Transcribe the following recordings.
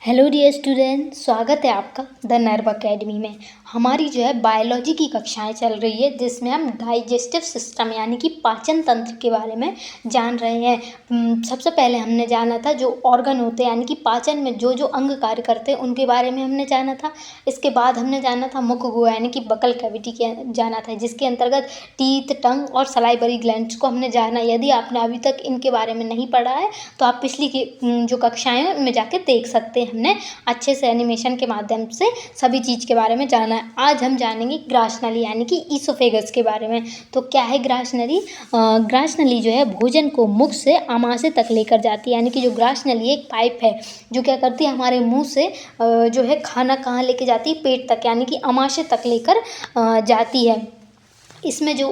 Hello dear student, स्वागत है आपका द नर्व अकेडमी में। हमारी जो है बायोलॉजी की कक्षाएं चल रही है जिसमें हम डाइजेस्टिव सिस्टम यानी कि पाचन तंत्र के बारे में जान रहे हैं। सबसे पहले हमने जाना था जो ऑर्गन होते हैं यानी कि पाचन में जो जो अंग कार्य करते हैं उनके बारे में हमने जाना था। इसके बाद हमने जाना था मुख गुहा यानी कि बकल कैविटी के जाना था, जिसके अंतर्गत टीथ, टंग और सलाइवरी ग्लैंड्स को हमने जाना। यदि आपने अभी तक इनके बारे में नहीं पढ़ा है तो आप पिछली जो कक्षाएं हैं उनमें जाके देख सकते हैं। हमने अच्छे से एनिमेशन के माध्यम से सभी चीज़ के बारे में जाना है। आज हम जानेंगे ग्रास नली यानी कि ईसोफेगस के बारे में। तो क्या है ग्रास नली? ग्रास नली जो है भोजन को मुख से आमाशय तक लेकर जाती है, यानी कि जो ग्रास नली एक पाइप है जो क्या करती है हमारे मुंह से जो है खाना कहाँ लेके जाती है, पेट तक यानी कि आमाशय तक लेकर जाती है। इसमें जो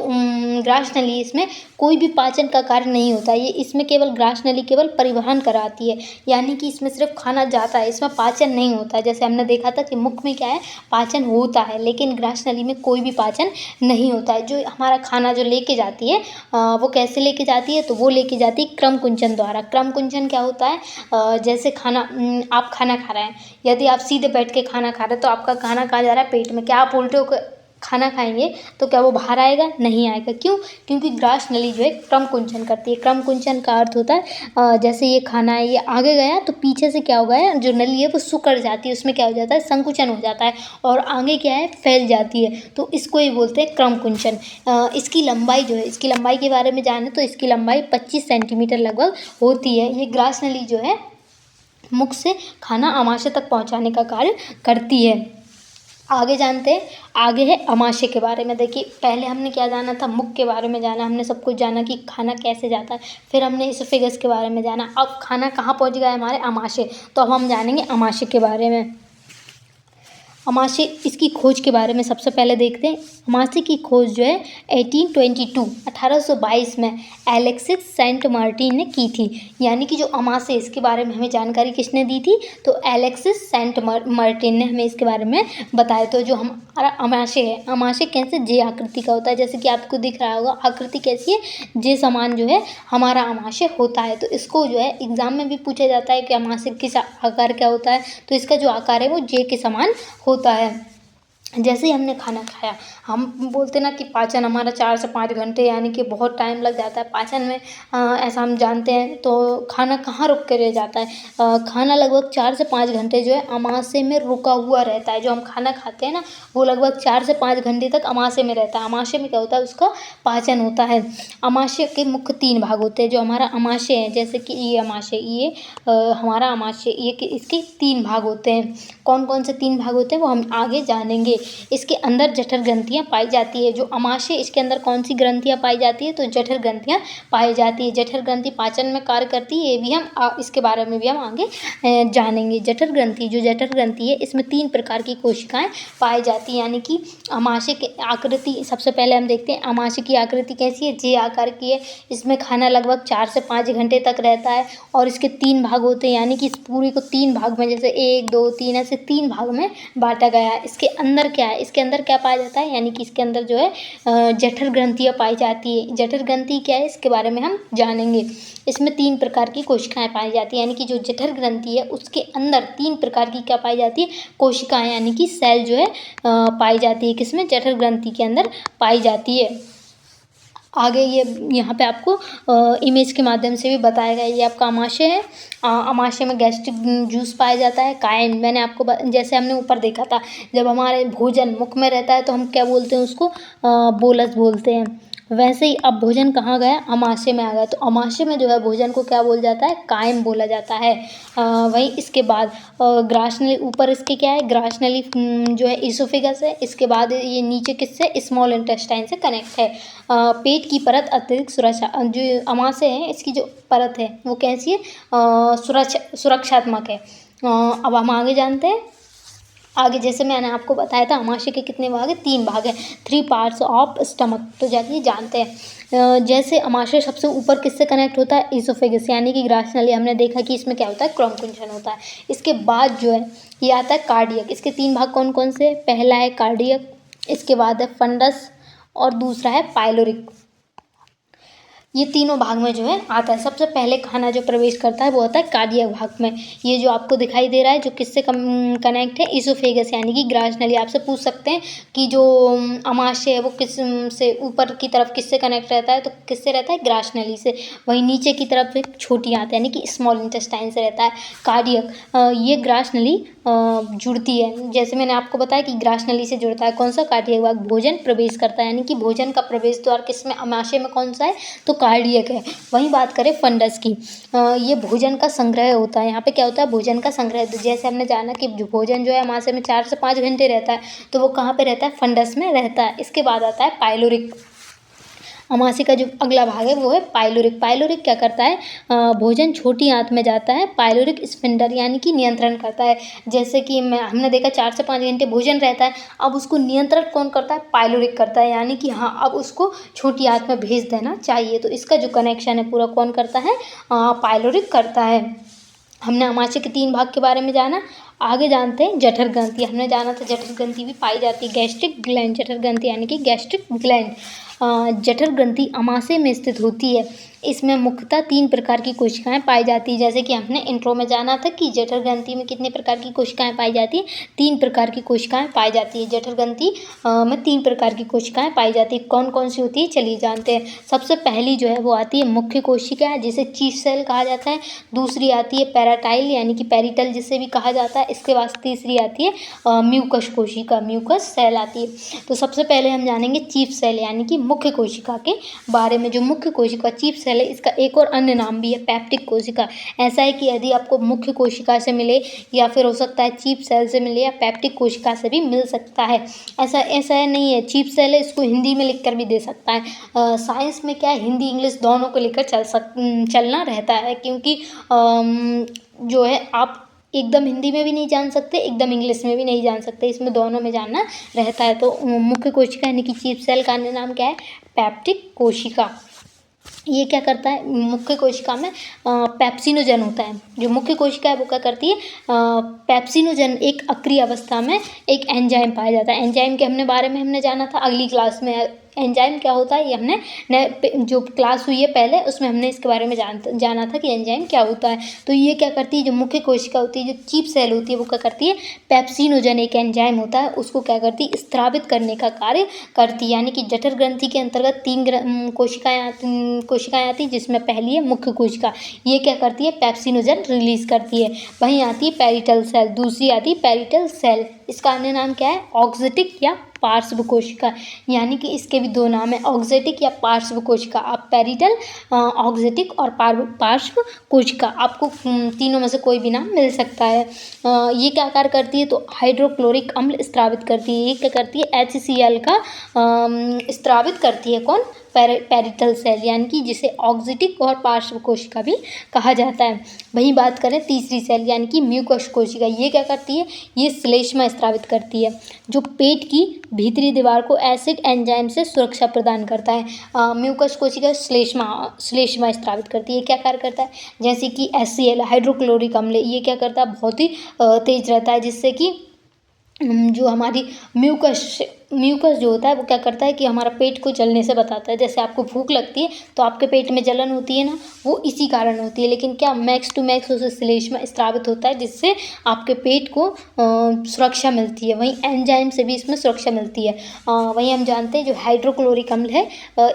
ग्रास नली, इसमें कोई भी पाचन का कार्य नहीं होता है। ये इसमें केवल ग्रास नली केवल परिवहन कराती है, यानी कि इसमें सिर्फ खाना जाता है, इसमें पाचन नहीं होता है। जैसे हमने देखा था कि मुख में क्या है, पाचन होता है, लेकिन ग्रास नली में कोई भी पाचन नहीं होता है। जो हमारा खाना जो लेके जाती है वो कैसे लेके जाती है, तो वो लेके जाती है क्रम कुंचन द्वारा। क्रम कुंचन क्या होता है? जैसे खाना आप खाना खा रहे हैं, यदि आप सीधे बैठ के खाना खा रहे हैं तो आपका खाना कहाँ जा रहा है? पेट में। क्या आप उल्टे होकर खाना खाएंगे तो क्या वो बाहर आएगा? नहीं आएगा। क्यों? क्योंकि ग्रास नली जो है क्रम कुंचन करती है। क्रम कुंचन का अर्थ होता है जैसे ये खाना है, ये आगे गया तो पीछे से क्या हो गया, जो नली है वो सिकुड़ जाती है, उसमें क्या हो जाता है, संकुचन हो जाता है और आगे क्या है, फैल जाती है। तो इसको ये बोलते हैं क्रम कुंचन। इसकी लंबाई जो है, इसकी लंबाई के बारे में जाने तो इसकी लंबाई 25 सेंटीमीटर लगभग होती है। ये ग्रास नली जो है मुख से खाना आमाशय तक पहुँचाने का कार्य करती है। आगे जानते हैं, आगे है आमाशय के बारे में। देखिए पहले हमने क्या जाना था, मुख के बारे में जाना, हमने सब कुछ जाना कि खाना कैसे जाता है। फिर हमने इसोफेगस के बारे में जाना। अब खाना कहाँ पहुँच गया है? हमारे आमाशय। तो अब हम जानेंगे आमाशय के बारे में। आमाशय, इसकी खोज के बारे में सबसे पहले देखते हैं। आमाशय की खोज जो है 1822 में एलेक्सिस सेंट मार्टिन ने की थी। यानी कि जो आमाशय, इसके बारे में हमें जानकारी किसने दी थी? तो एलेक्सिस सेंट मार्टिन ने हमें इसके बारे में बताया। तो जो हमारा आमाशय है, आमाशय कैसे जे आकृति का होता है, जैसे कि आपको दिख रहा होगा आकृति कैसी है, जे समान जो है हमारा आमाशय होता है। तो इसको जो है एग्जाम में भी पूछा जाता है कि आमाशय किस आकार का होता है, तो इसका जो आकार है वो जे के समान होता है। जैसे ही हमने खाना खाया, हम बोलते ना कि पाचन हमारा 4 से 5 घंटे यानी कि बहुत टाइम लग जाता है पाचन में, ऐसा हम जानते हैं। तो खाना कहाँ रुक कर रह जाता है? खाना लगभग 4 से 5 घंटे जो है आमाशय में रुका हुआ रहता है। जो हम खाना खाते हैं ना, वो लगभग 4 से 5 घंटे तक आमाशय में रहता है। आमाशय में क्या होता है, उसका पाचन होता है। आमाशय के मुख्य 3 भाग होते हैं। जो हमारा आमाशय है, जैसे कि ये आमाशय, ये हमारा आमाशय, ये इसके 3 भाग होते हैं। कौन कौन से 3 भाग होते हैं वो हम आगे जानेंगे। इसके अंदर जठर ग्रंथियाँ पाई जाती है। जो आमाशय, इसके अंदर कौन सी ग्रंथियाँ पाई जाती है? तो जठर ग्रंथियाँ पाई जाती है। जठर ग्रंथि पाचन में कार्य करती है, ये भी हम इसके बारे में भी हम आगे जानेंगे। जठर ग्रंथि, जो जठर ग्रंथि है, इसमें 3 प्रकार की कोशिकाएं पाई जाती हैं। यानी कि आमाशय की आकृति, सबसे पहले हम देखते हैं आमाशय की आकृति कैसी है, जे आकार की है। इसमें खाना लगभग 4 से 5 घंटे तक रहता है और इसके 3 भाग होते हैं। यानी कि इस पूरी को 3 भाग में, जैसे 1, 2, 3 ऐसे 3 भाग में बांटा गया है। इसके अंदर क्या है, इसके अंदर क्या पाया जाता है? यानी कि इसके अंदर जो है जठर ग्रंथियाँ पाई जाती है। जठर ग्रंथि क्या है, इसके बारे में हम जानेंगे। इसमें 3 प्रकार की कोशिकाएं पाई जाती है। यानी कि जो जठर ग्रंथि है उसके अंदर 3 प्रकार की क्या पाई जाती है? कोशिकाएं, यानी कि सेल जो है पाई जाती है। किसमें? जठर ग्रंथि के अंदर पाई जाती है। आगे ये यहाँ पे आपको इमेज के माध्यम से भी बताया गया। ये आपका आमाशय है। आमाशय में गैस्ट्रिक जूस पाया जाता है, कायम। मैंने आपको जैसे हमने ऊपर देखा था, जब हमारे भोजन मुख में रहता है तो हम क्या बोलते हैं उसको? बोलस बोलते हैं। वैसे ही अब भोजन कहाँ गया? आमाशय में आ गया। तो आमाशय में जो है भोजन को क्या बोला जाता है? कायम बोला जाता है। वहीं इसके बाद ग्रास नली, ऊपर इसके क्या है, ग्रास नली जो है इसोफेगस है। इसके बाद ये नीचे किससे? स्मॉल इंटेस्टाइन से कनेक्ट है। पेट की परत अत्यधिक सुरक्षा, जो आमाशय है इसकी जो परत है वो कैसी है? सुरक्षात्मक है। अब हम आगे जानते हैं। आगे जैसे मैंने आपको बताया था आमाशय के कितने भाग हैं? 3 भाग हैं। 3 पार्ट्स ऑफ स्टमक। तो जाइए जानते हैं। जैसे आमाशय सबसे ऊपर किससे कनेक्ट होता है? इसोफेगस यानी कि ग्रास नली। हमने देखा कि इसमें क्या होता है? क्रम कुंचन होता है। इसके बाद जो है ये आता है कार्डियक। इसके 3 भाग कौन कौन से? पहला है कार्डियक, इसके बाद है फंडस और दूसरा है पाइलोरिक। ये तीनों भाग में जो है आता है। सबसे पहले खाना जो प्रवेश करता है वो होता है कार्डियक भाग में। ये जो आपको दिखाई दे रहा है जो किससे कनेक्ट है, इसोफेगस यानी कि ग्रास नली। आपसे पूछ सकते हैं कि जो अमाशय है वो किस से ऊपर की तरफ किससे कनेक्ट रहता है, तो किससे रहता है, ग्रास नली से। वहीं नीचे की तरफ एक छोटी आंत यानी कि स्मॉल इंटेस्टाइन से रहता है कार्डियक। ये ग्रास नली जुड़ती है, जैसे मैंने आपको बताया कि ग्रास नली से जुड़ता है कौन सा, कार्डियक भाग। भोजन प्रवेश करता है यानी कि भोजन का प्रवेश द्वार किसमें, अमाशय में कौन सा है, तो कार्डियक है। वहीं बात करें फंडस की, ये भोजन का संग्रह होता है। यहाँ पे क्या होता है, भोजन का संग्रह। तो जैसे हमने जाना कि जो भोजन जो है अमाशय में 4 से 5 घंटे रहता है, तो वो कहाँ पे रहता है, फंडस में रहता है। इसके बाद आता है पाइलोरिक। अमाशय का जो अगला भाग है वो है पाइलोरिक। पाइलोरिक क्या करता है, भोजन छोटी आंत में जाता है। पाइलोरिक स्फिंक्टर यानी कि नियंत्रण करता है। जैसे कि हमने देखा 4 से 5 घंटे भोजन रहता है, अब उसको नियंत्रण कौन करता है, पाइलोरिक करता है। यानी कि हाँ, अब उसको छोटी आंत में भेज देना चाहिए। तो इसका जो कनेक्शन है पूरा कौन करता है, पाइलोरिक करता है। हमने अमाशय के 3 भाग के बारे में जाना। आगे जानते हैं जठर ग्रंथि। हमने जाना था जठर ग्रंथि भी पाई जाती है, गैस्ट्रिक ग्लैंड। जठर ग्रंथि यानी कि गैस्ट्रिक ग्लैंड। जठर ग्रंथि अमाशय में स्थित होती है। इसमें मुख्यतः 3 प्रकार की कोशिकाएं पाई जाती है। जैसे कि हमने इंट्रो में जाना था कि जठर ग्रंथि में कितने प्रकार की कोशिकाएं पाई जाती है, 3 प्रकार की कोशिकाएं पाई जाती है। जठर ग्रंथि में 3 प्रकार की कोशिकाएं पाई जाती है। कौन कौन सी होती है, चलिए जानते हैं। सबसे पहली जो है वो आती है मुख्य कोशिका, जिसे चीफ सेल कहा जाता है। दूसरी आती है पैराटाइल यानी कि पेरिटल जिसे भी कहा जाता है। इसके बाद तीसरी आती है म्यूकस कोशिका, म्यूकस सेल आती है। तो सबसे पहले हम जानेंगे चीफ सेल यानी कि मुख्य कोशिका के बारे में। जो मुख्य कोशिका चीफ सेल है, इसका एक और अन्य नाम भी है पैप्टिक कोशिका। ऐसा है कि यदि आपको मुख्य कोशिका से मिले या फिर हो सकता है चीफ सेल से मिले या पैप्टिक कोशिका से भी मिल सकता है। ऐसा नहीं है, चीफ सेल है इसको हिंदी में लिखकर भी दे सकता है। साइंस में क्या है, हिंदी इंग्लिश दोनों को लेकर चलना रहता है, क्योंकि जो है आप एकदम हिंदी में भी नहीं जान सकते, एकदम इंग्लिश में भी नहीं जान सकते, इसमें दोनों में जानना रहता है। तो मुख्य कोशिका यानी कि चीफ सेल का अन्य नाम क्या है, पैप्टिक कोशिका। ये क्या करता है, मुख्य कोशिका में पेप्सिनोजन होता है। जो मुख्य कोशिका है वो क्या करती है, पेप्सिनोजन एक अक्रिय अवस्था में एक एंजाइम पाया जाता है। एंजाइम के बारे में हमने जाना था अगली क्लास में। एंजाइम क्या होता है, ये हमने जो क्लास हुई है पहले उसमें हमने इसके बारे में जाना था कि एंजाइम क्या होता है। तो ये क्या करती है, जो मुख्य कोशिका होती है, जो चीफ सेल होती है, वो क्या करती है, पेप्सिनोजन एक एंजाइम होता है, उसको क्या करती है, स्त्रावित करने का कार्य करती है। यानी कि जठर ग्रंथि के अंतर्गत 3 कोशिकाएं आती है, जिसमें पहली है मुख्य कोशिका। ये क्या करती है, पेप्सिनोजन रिलीज करती है। वहीं आती है पेरिटल सेल, दूसरी आती है पेरिटल सेल। इसका अन्य नाम क्या है, ऑक्जेटिक या पार्श्व कोशिका। यानी कि इसके भी 2 नाम है, ऑक्जेटिक या पार्श्व कोशिका। आप पेरिटल, ऑक्जेटिक और पार्श्व कोशिका, आपको तीनों में से कोई भी नाम मिल सकता है। ये क्या कार्य करती है, तो हाइड्रोक्लोरिक अम्ल स्त्रावित करती है। ये क्या करती है, HCl का स्त्रावित करती है। कौन, पेरिटल सेल, यानी कि जिसे ऑक्जेटिक और पार्श्व कोशिका भी कहा जाता है। वहीं बात करें तीसरी सेल यानी कि म्यूकस कोशिका, ये क्या करती है, ये श्लेष्मा स्त्रावित करती है, जो पेट की भीतरी दीवार को एसिड एंजाइम से सुरक्षा प्रदान करता है। म्यूकस कोशिका श्लेष्मा स्त्रावित करती है। क्या कार्य करता है, जैसे कि HCl हाइड्रोक्लोरिक अम्ल, ये क्या करता है, बहुत ही तेज रहता है, जिससे कि जो हमारी म्यूकस जो होता है वो क्या करता है कि हमारा पेट को जलने से बचाता है। जैसे आपको भूख लगती है तो आपके पेट में जलन होती है ना, वो इसी कारण होती है। लेकिन क्या मैक्स टू मैक्स उसे श्लेष्मा स्त्रावित होता है, जिससे आपके पेट को सुरक्षा मिलती है। वहीं एंजाइम से भी इसमें सुरक्षा मिलती है। वहीं हम जानते हैं जो हाइड्रोक्लोरिक अम्ल है,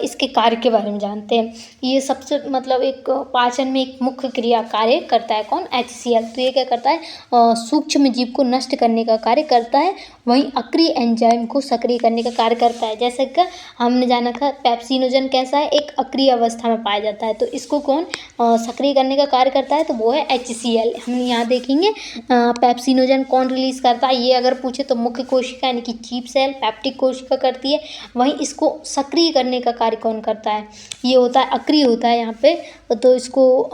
इसके कार्य के बारे में जानते हैं। ये सबसे एक पाचन में एक मुख्य क्रिया कार्य करता है। कौन, HCl। तो ये क्या करता है, सूक्ष्म जीव को नष्ट करने का कार्य करता है। वहीं अक्रिय एंजाइम को सक्रिय करने का कार्य करता है। जैसे कि हमने जाना था पेप्सिनोजन कैसा है, एक अक्रिय अवस्था में पाया जाता है, तो इसको कौन सक्रिय करने का कार्य करता है, तो वो है HCl। हम यहाँ देखेंगे पेप्सिनोजन कौन रिलीज करता है, ये अगर पूछे तो मुख्य कोशिका यानी कि चीफ सेल पैप्टिक कोशिका करती है। वहीं इसको सक्रिय करने का कार्य कौन करता है, ये होता है अक्रिय होता है यहाँ पे, तो इसको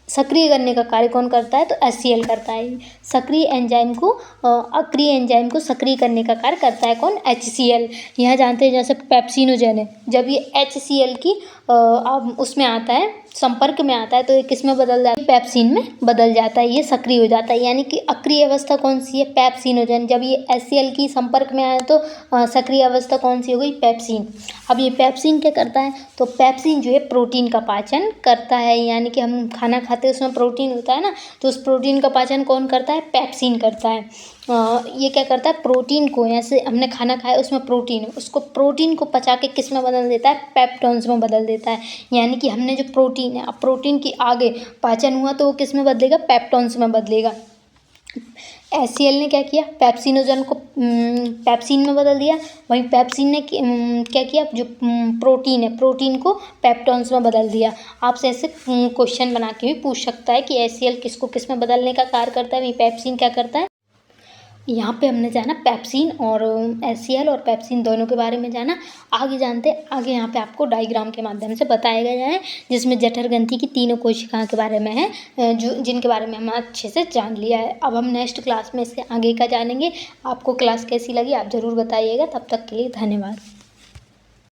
सक्रिय करने का कार्य कौन करता है, तो HCl करता है। सक्रिय एंजाइम को अक्रिय एंजाइम को सक्रिय करने का कार्य करता है। कौन, HCl। यहाँ जानते हैं जैसे पेप्सिनोजन है, जब ये HCl की अब उसमें आता है, संपर्क में आता है, तो ये किस में बदल जाता है, पेप्सिन में बदल जाता है, ये सक्रिय हो जाता है। यानी कि अक्रिय अवस्था कौन सी है, पेप्सिनोजन। जब ये HCl की संपर्क में आया तो सक्रिय अवस्था कौन सी हो गई, पेप्सिन। अब ये पेप्सिन क्या करता है, तो पेप्सिन जो है प्रोटीन का पाचन करता है। यानी कि हम खाना खाते हैं उसमें प्रोटीन होता है ना, तो उस प्रोटीन का पाचन कौन करता है, पेप्सिन करता है। ये क्या करता है, प्रोटीन को, ऐसे हमने खाना खाया उसमें प्रोटीन है, उसको प्रोटीन को पचा के किस में बदल देता है, पेप्टोन्स में बदल देता है। यानी कि हमने जो प्रोटीन है, अब प्रोटीन की आगे पाचन हुआ तो वो किस में बदलेगा, पेप्टोन्स में बदलेगा। HCl ने क्या किया, पेप्सिनोजन को पेप्सिन में बदल दिया। वहीं पेप्सिन ने क्या किया, जो प्रोटीन है, प्रोटीन को पेप्टोन्स में बदल दिया। आपसे ऐसे क्वेश्चन बना के भी पूछ सकता है कि HCl किसको किस में बदलने का कार्य करता है, वहीं पेप्सिन क्या करता है। यहाँ पे हमने जाना पेप्सिन और HCl और पेप्सिन दोनों के बारे में जाना। आगे जानते हैं, आगे यहाँ पे आपको डायग्राम के माध्यम से बताया गया है, जिसमें जठर ग्रंथि की तीनों कोशिकाओं के बारे में है, जो जिनके बारे में हम अच्छे से जान लिया है। अब हम नेक्स्ट क्लास में इसके आगे का जानेंगे। आपको क्लास कैसी लगी आप ज़रूर बताइएगा। तब तक के लिए धन्यवाद।